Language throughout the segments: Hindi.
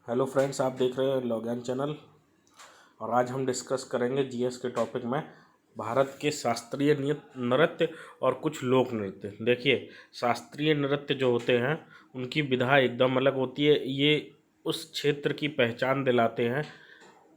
हेलो फ्रेंड्स, आप देख रहे हैं लॉगैन चैनल। और आज हम डिस्कस करेंगे जीएस के टॉपिक में भारत के शास्त्रीय नृत्य और कुछ लोक नृत्य। देखिए, शास्त्रीय नृत्य जो होते हैं उनकी विधा एकदम अलग होती है। ये उस क्षेत्र की पहचान दिलाते हैं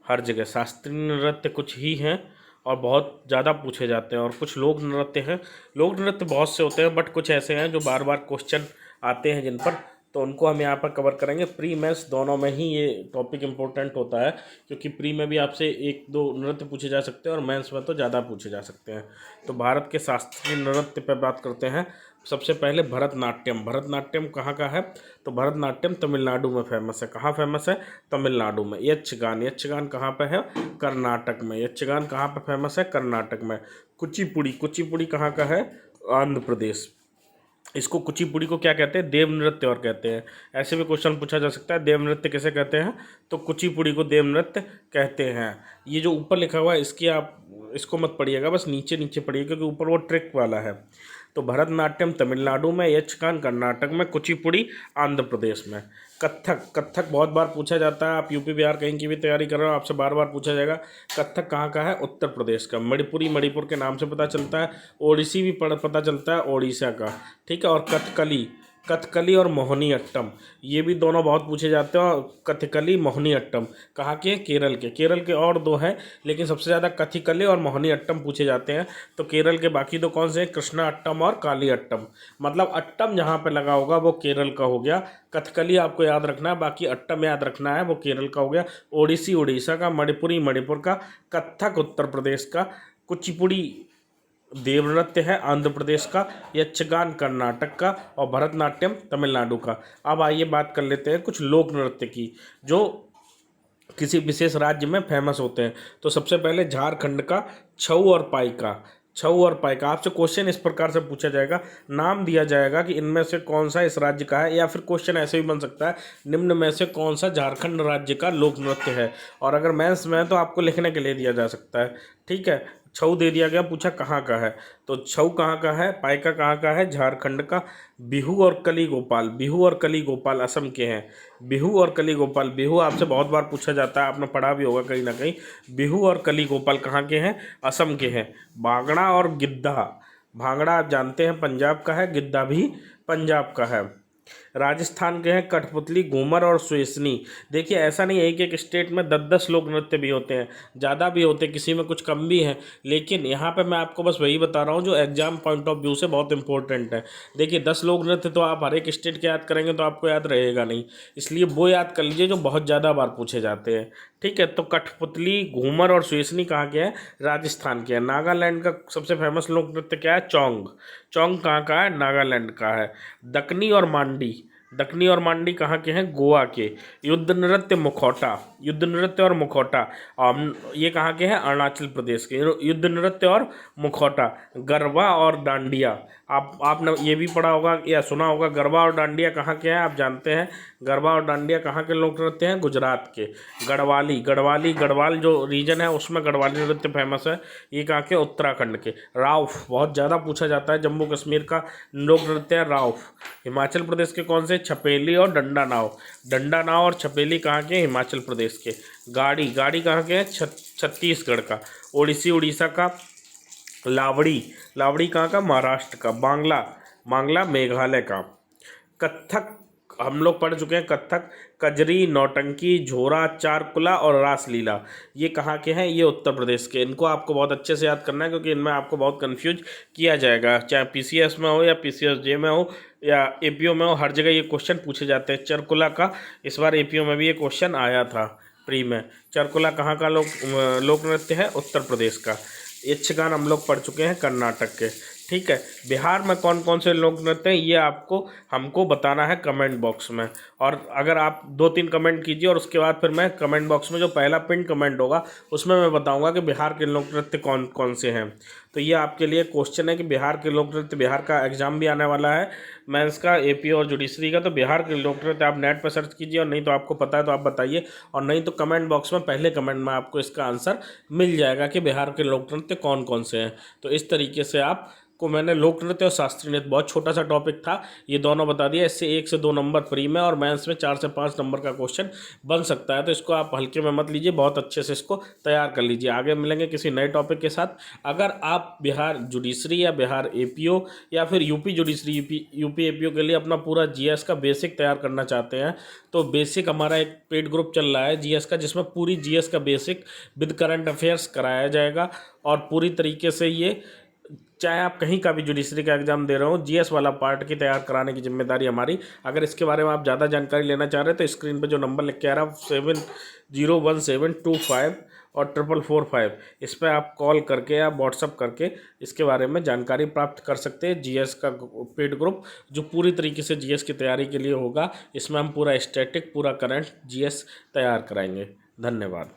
हर जगह। शास्त्रीय नृत्य कुछ ही हैं और बहुत ज़्यादा पूछे जाते हैं, और कुछ लोक नृत्य हैं। लोक नृत्य बहुत से होते हैं, बट कुछ ऐसे हैं जो बार बार क्वेश्चन आते हैं जिन पर, तो उनको हम यहाँ पर कवर करेंगे। प्री मेंस दोनों में ही ये टॉपिक इम्पोर्टेंट होता है, क्योंकि प्री में भी आपसे एक दो नृत्य पूछे जा सकते हैं और मेंस में तो ज़्यादा पूछे जा सकते हैं। तो भारत के शास्त्रीय नृत्य पर बात करते हैं। सबसे पहले भरतनाट्यम। भरतनाट्यम कहाँ का है? तो भरतनाट्यम तमिलनाडु में फेमस है। कहाँ फेमस है? तमिलनाडु में। यक्षगान। यक्षगान कहाँ पे है? कर्नाटक में। यक्षगान कहाँ पे फेमस है? कर्नाटक में। कुचिपुड़ी। कुचिपुड़ी कहाँ का है? आंध्र प्रदेश। इसको कुचिपुड़ी को क्या कहते हैं? देव नृत्य और कहते हैं। ऐसे भी क्वेश्चन पूछा जा सकता है, देव नृत्य किसे कहते हैं? तो कुचिपुड़ी को देव नृत्य कहते हैं। ये जो ऊपर लिखा हुआ है इसकी आप इसको मत पढ़िएगा, बस नीचे नीचे पढ़िए, क्योंकि ऊपर वो ट्रिक वाला है। तो भरतनाट्यम तमिलनाडु में, यक्षगान कर्नाटक में, कुचिपुड़ी आंध्र प्रदेश में। कत्थक। कत्थक बहुत बार पूछा जाता है। आप यूपी बिहार कहीं की भी तैयारी कर रहे हो, आपसे बार बार पूछा जाएगा। कत्थक कहाँ का है? उत्तर प्रदेश का। मणिपुरी मणिपुर के नाम से पता चलता है। ओडिसी भी पता चलता है ओडिशा का। ठीक है। और कथकली। कथकली और मोहिनी अट्टम, ये भी दोनों बहुत पूछे जाते हैं। और कथकली मोहिनी अट्टम कहाँ के? केरल के। केरल के और दो हैं, लेकिन सबसे ज़्यादा कथकली और मोहिनी अट्टम पूछे जाते हैं। तो केरल के बाकी दो कौन से हैं? कृष्णा अट्टम और काली अट्टम। मतलब अट्टम जहाँ पे लगा होगा वो केरल का हो गया। कथकली आपको याद रखना है, बाकी अट्टम याद रखना है, वो केरल का हो गया। ओडिसी उड़ीसा का। मणिपुरी मणिपुर का। कत्थक उत्तर प्रदेश का। कुचिपुड़ी देव नृत्य है आंध्र प्रदेश का। यक्षगान कर्नाटक का। और भरतनाट्यम तमिलनाडु का। अब आइए बात कर लेते हैं कुछ लोक नृत्य की जो किसी विशेष राज्य में फेमस होते हैं। तो सबसे पहले झारखंड का छऊ और पाइका। छऊ और पाइका। आपसे क्वेश्चन इस प्रकार से पूछा जाएगा, नाम दिया जाएगा कि इनमें से कौन सा इस राज्य का है, या फिर क्वेश्चन ऐसे भी बन सकता है, निम्न में से कौन सा झारखंड राज्य का लोक नृत्य है। और अगर मेंस में है तो आपको लिखने के लिए दिया जा सकता है। ठीक है। छऊ दे दिया गया, पूछा कहाँ का है, तो छऊ कहाँ का है, पाइका कहाँ का है? झारखंड का। बिहू और कली गोपाल। बिहू और कली गोपाल असम के हैं। बिहू और कली गोपाल। बिहू आपसे बहुत बार पूछा जाता है, आपने पढ़ा भी होगा कहीं ना कहीं। बिहू और कली गोपाल कहाँ के हैं? असम के हैं। भांगड़ा और गिद्धा। भांगड़ा आप जानते हैं पंजाब का है, गिद्धा भी पंजाब का है। राजस्थान के हैं कठपुतली, घूमर और सुएसनी। देखिए, ऐसा नहीं है कि एक स्टेट में 10-10 लोक नृत्य भी होते हैं, ज़्यादा भी होते हैं, किसी में कुछ कम भी हैं। लेकिन यहाँ पे मैं आपको बस वही बता रहा हूँ जो एग्जाम पॉइंट ऑफ व्यू से बहुत इंपॉर्टेंट है। देखिए, 10 लोक नृत्य तो आप हर एक स्टेट के याद करेंगे तो आपको याद रहेगा नहीं, इसलिए वो याद कर लीजिए जो बहुत ज़्यादा बार पूछे जाते हैं। ठीक है। तो कठपुतली, घूमर और सुएसनी कहाँ के हैं? राजस्थान के हैं। नागालैंड का सबसे फेमस लोक नृत्य क्या है? चौंग। चौंग कहाँ का है? नागालैंड का है। दक्कनी और मांडी। दक्कनी और मांडी कहाँ के हैं? गोवा के। युद्ध नृत्य मुखौटा। युद्ध नृत्य और मुखौटा ये कहाँ के हैं? अरुणाचल प्रदेश के। युद्ध नृत्य और मुखौटा। गरबा और डांडिया, आपने ये भी पढ़ा होगा या सुना होगा। गरबा और डांडिया कहाँ के हैं? आप जानते हैं गरबा और डांडिया कहाँ के लोक नृत्य हैं? गुजरात के। गढ़वाली। गढ़वाली, गढ़वाल जो रीजन है उसमें गढ़वाली नृत्य फेमस है, ये कहाँ के? उत्तराखंड के। राउफ बहुत ज़्यादा पूछा जाता है, जम्मू कश्मीर का लोक नृत्य है राउफ। हिमाचल प्रदेश के कौन से? छपेली और डंडा नाव। डंडा नाव और छपेली कहाँ के? हिमाचल प्रदेश के। गाड़ी। गाड़ी कहाँ के हैं? छत्तीसगढ़ का। ओडिसी उड़ीसा का। लावड़ी। लावड़ी कहाँ का? महाराष्ट्र का। बांग्ला। बांग्ला मेघालय का। कत्थक हम लोग पढ़ चुके हैं। कत्थक, कजरी, नौटंकी, झोरा, चारकुला और रासलीला, ये कहाँ के हैं? ये उत्तर प्रदेश के। इनको आपको बहुत अच्छे से याद करना है, क्योंकि इनमें आपको बहुत कंफ्यूज किया जाएगा, चाहे पीसीएस में हो या पीसीएसजे में हो या एपीओ में हो, हर जगह ये क्वेश्चन पूछे जाते हैं। चरकुला का इस बार एपीओ में भी ये क्वेश्चन आया था प्री में। चरकुला कहाँ का लोक नृत्य है? उत्तर प्रदेश का। यक्षगान हम लोग पढ़ चुके हैं, कर्नाटक के। ठीक है। बिहार में कौन कौन से लोक नृत्य हैं ये आपको हमको बताना है कमेंट बॉक्स में। और अगर आप 2-3 कमेंट कीजिए और उसके बाद फिर मैं कमेंट बॉक्स में जो पहला पिन कमेंट होगा उसमें मैं बताऊंगा कि बिहार के लोक नृत्य कौन कौन से हैं। तो ये आपके लिए क्वेश्चन है कि बिहार के लोक नृत्य, बिहार का एग्जाम भी आने वाला है मेंस का, एपी और जुडिशरी का। तो बिहार के लोक नृत्य आप नेट पर सर्च कीजिए, और नहीं तो आपको पता है तो आप बताइए, और नहीं तो कमेंट बॉक्स में पहले कमेंट में आपको इसका आंसर मिल जाएगा कि बिहार के लोक नृत्य कौन कौन से हैं। तो इस तरीके से आप को मैंने लोक नृत्य और शास्त्रीय नृत्य, बहुत छोटा सा टॉपिक था, ये दोनों बता दिया। इससे 1 से 2 नंबर फ्री में और मेंस में 4 से 5 नंबर का क्वेश्चन बन सकता है, तो इसको आप हल्के में मत लीजिए, बहुत अच्छे से इसको तैयार कर लीजिए। आगे मिलेंगे किसी नए टॉपिक के साथ। अगर आप बिहार जुडिशरी या बिहार एपीओ या फिर यूपी जुडिशरी यूपी एपीओ के लिए अपना पूरा जीएस का बेसिक तैयार करना चाहते हैं, तो बेसिक हमारा एक पेड ग्रुप चल रहा है जीएस का, जिसमें पूरी जीएस का बेसिक विद करंट अफेयर्स कराया जाएगा। और पूरी तरीके से ये, चाहे आप कहीं का भी जुडिशरी का एग्जाम दे रहे हो, जीएस वाला पार्ट की तैयार कराने की जिम्मेदारी हमारी। अगर इसके बारे में आप ज़्यादा जानकारी लेना चाह रहे हैं तो स्क्रीन पे जो नंबर लिख के आ रहा है 701725 और 4445, इस पर आप कॉल करके या व्हाट्सअप करके इसके बारे में जानकारी प्राप्त कर सकते हैं। जीएस का पेड ग्रुप जो पूरी तरीके से जीएस की तैयारी के लिए होगा, इसमें हम पूरा स्टैटिक, पूरा करंट जीएस तैयार कराएंगे। धन्यवाद।